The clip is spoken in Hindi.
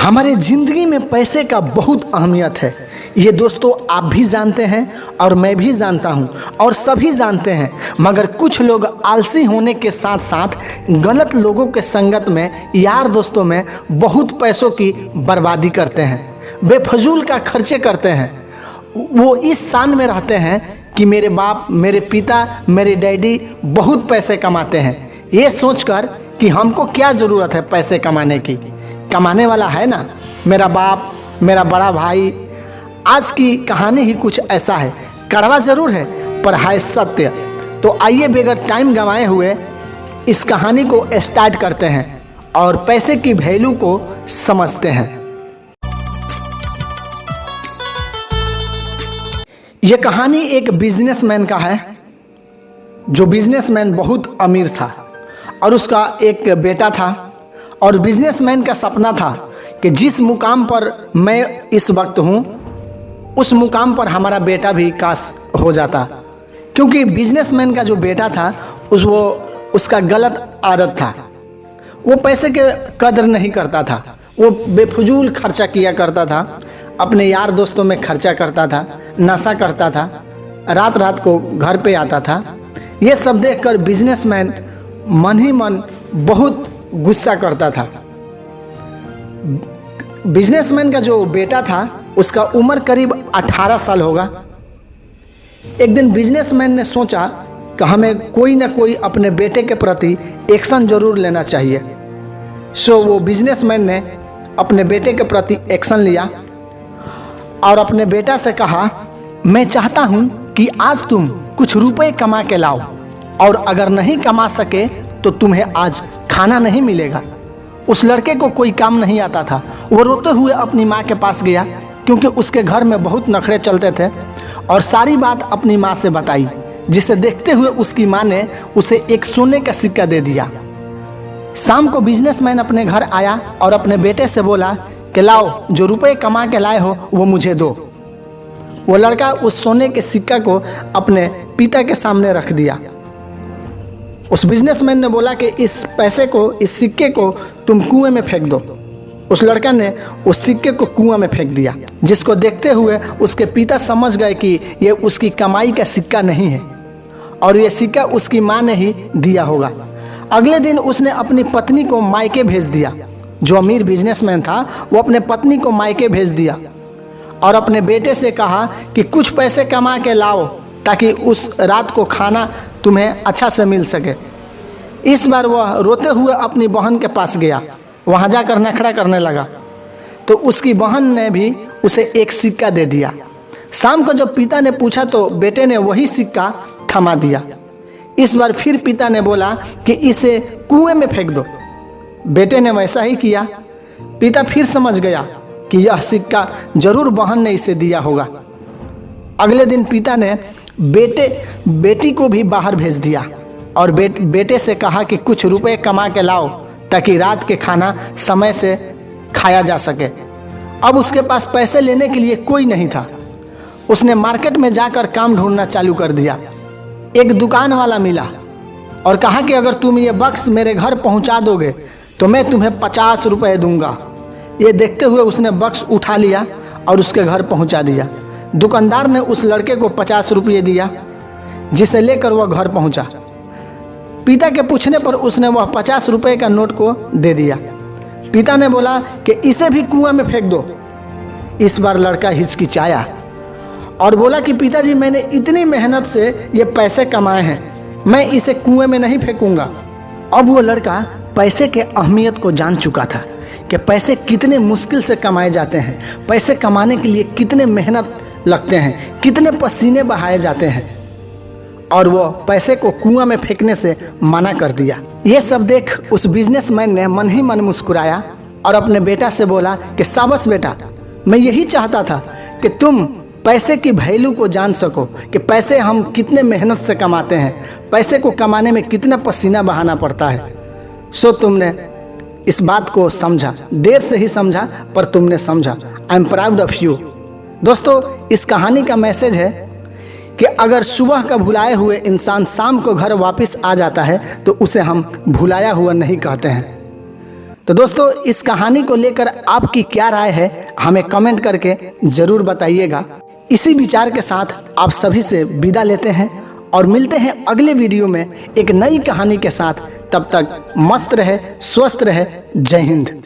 हमारे ज़िंदगी में पैसे का बहुत अहमियत है। ये दोस्तों आप भी जानते हैं और मैं भी जानता हूँ और सभी जानते हैं, मगर कुछ लोग आलसी होने के साथ साथ गलत लोगों के संगत में, यार दोस्तों में बहुत पैसों की बर्बादी करते हैं, बेफजूल का खर्चे करते हैं। वो इस शान में रहते हैं कि मेरे बाप, मेरे पिता, मेरे डैडी बहुत पैसे कमाते हैं, ये सोचकर कि हमको क्या ज़रूरत है पैसे कमाने की, कमाने वाला है ना मेरा बाप, मेरा बड़ा भाई। आज की कहानी ही कुछ ऐसा है, कड़वा ज़रूर है पर है सत्य। तो आइए बगैर टाइम गंवाए हुए इस कहानी को स्टार्ट करते हैं और पैसे की वैल्यू को समझते हैं। यह कहानी एक बिजनेसमैन का है। जो बिजनेसमैन बहुत अमीर था और उसका एक बेटा था, और बिजनेसमैन का सपना था कि जिस मुकाम पर मैं इस वक्त हूँ उस मुकाम पर हमारा बेटा भी काश हो जाता। क्योंकि बिजनेसमैन का जो बेटा था उसका गलत आदत था। वो पैसे के कदर नहीं करता था, वो बेफजूल खर्चा किया करता था, अपने यार दोस्तों में खर्चा करता था, नशा करता था, रात रात को घर पे आता था। ये सब देखकर बिजनेसमैन मन ही मन बहुत गुस्सा करता था। बिजनेसमैन का जो बेटा था उसका उम्र करीब 18 साल होगा। एक दिन बिजनेसमैन ने सोचा कि हमें कोई ना कोई अपने बेटे के प्रति एक्शन जरूर लेना चाहिए। सो वो बिजनेसमैन ने अपने बेटे के प्रति एक्शन लिया और अपने बेटा से कहा, मैं चाहता हूँ कि आज तुम कुछ रुपए कमा के लाओ, और अगर नहीं कमा सके तो तुम्हें आज खाना नहीं मिलेगा। उस लड़के को कोई काम नहीं आता था। वो रोते हुए अपनी माँ के पास गया, क्योंकि उसके घर में बहुत नखरे चलते थे, और सारी बात अपनी माँ से बताई, जिसे देखते हुए उसकी माँ ने उसे एक सोने का सिक्का दे दिया। शाम को बिजनेसमैन अपने घर आया और अपने बेटे से बोला कि लाओ, जो रुपए कमा के लाए हो वो मुझे दो। वो लड़का उस सोने के सिक्का को अपने पिता के सामने रख दिया। उस बिजनेसमैन ने बोला कि इस पैसे को, इस सिक्के को तुम कुएं में फेंक दो। उस लड़का ने उस सिक्के को कुआं में फेंक दिया, जिसको देखते हुए उसके पिता समझ गए कि ये उसकी कमाई का सिक्का नहीं है और ये सिक्का उसकी माँ ने ही दिया होगा। अगले दिन उसने अपनी पत्नी को मायके भेज दिया। जो अमीर बिजनेसमैन था वो अपने पत्नी को मायके भेज दिया और अपने बेटे से कहा कि कुछ पैसे कमा के लाओ ताकि उस रात को खाना तुम्हें अच्छा से मिल सके। इस बार वह रोते हुए अपनी बहन के पास गया। वहाँ जाकर नखरा करने लगा तो उसकी बहन ने भी उसे एक सिक्का दे दिया। शाम को जब पिता ने पूछा तो बेटे ने वही सिक्का थमा दिया। इस बार फिर पिता ने बोला कि इसे कुएं में फेंक दो। बेटे ने वैसा ही किया। पिता फिर समझ गया कि यह सिक्का जरूर बहन ने इसे दिया होगा। अगले दिन पिता ने बेटी को भी बाहर भेज दिया और बेटे से कहा कि कुछ रुपए कमा के लाओ ताकि रात के खाना समय से खाया जा सके। अब उसके पास पैसे लेने के लिए कोई नहीं था। उसने मार्केट में जाकर काम ढूंढना चालू कर दिया। एक दुकान वाला मिला और कहा कि अगर तुम ये बक्स मेरे घर पहुंचा दोगे तो मैं तुम्हें 50 रुपये दूंगा। ये देखते हुए उसने बक्स उठा लिया और उसके घर पहुंचा दिया। दुकानदार ने उस लड़के को 50 रुपये दिया, जिसे लेकर वह घर पहुंचा। पिता के पूछने पर उसने वह 50 रुपये का नोट को दे दिया। पिता ने बोला कि इसे भी कुआं में फेंक दो। इस बार लड़का हिचकिचाया और बोला कि पिताजी, मैंने इतनी मेहनत से ये पैसे कमाए हैं, मैं इसे कुएं में नहीं फेंकूंगा। अब वो लड़का पैसे के अहमियत को जान चुका था कि पैसे कितने मुश्किल से कमाए जाते हैं, पैसे कमाने के लिए कितने मेहनत लगते हैं, कितने पसीने बहाए जाते हैं, और वो पैसे को कुआं में फेंकने से मना कर दिया। ये सब देख उस बिजनेसमैन ने मन ही मन मुस्कुराया और अपने बेटा से बोला कि शाबाश बेटा, मैं यही चाहता था कि तुम पैसे की वैल्यू को जान सको कि पैसे हम कितने मेहनत से कमाते हैं, पैसे को कमाने में कितना पसीना बहाना पड़ता है। सो तुमने इस बात को समझा, देर से ही समझा पर तुमने समझा। I am proud of you. दोस्तों, इस कहानी का मैसेज है कि अगर सुबह का भुलाए हुए इंसान शाम को घर वापस आ जाता है तो उसे हम भुलाया हुआ नहीं कहते हैं। तो दोस्तों, इस कहानी को लेकर आपकी क्या राय है हमें कमेंट करके ज़रूर बताइएगा। इसी विचार के साथ आप सभी से विदा लेते हैं और मिलते हैं अगले वीडियो में एक नई कहानी के साथ। तब तक मस्त रहे, स्वस्थ रहे। जय हिंद।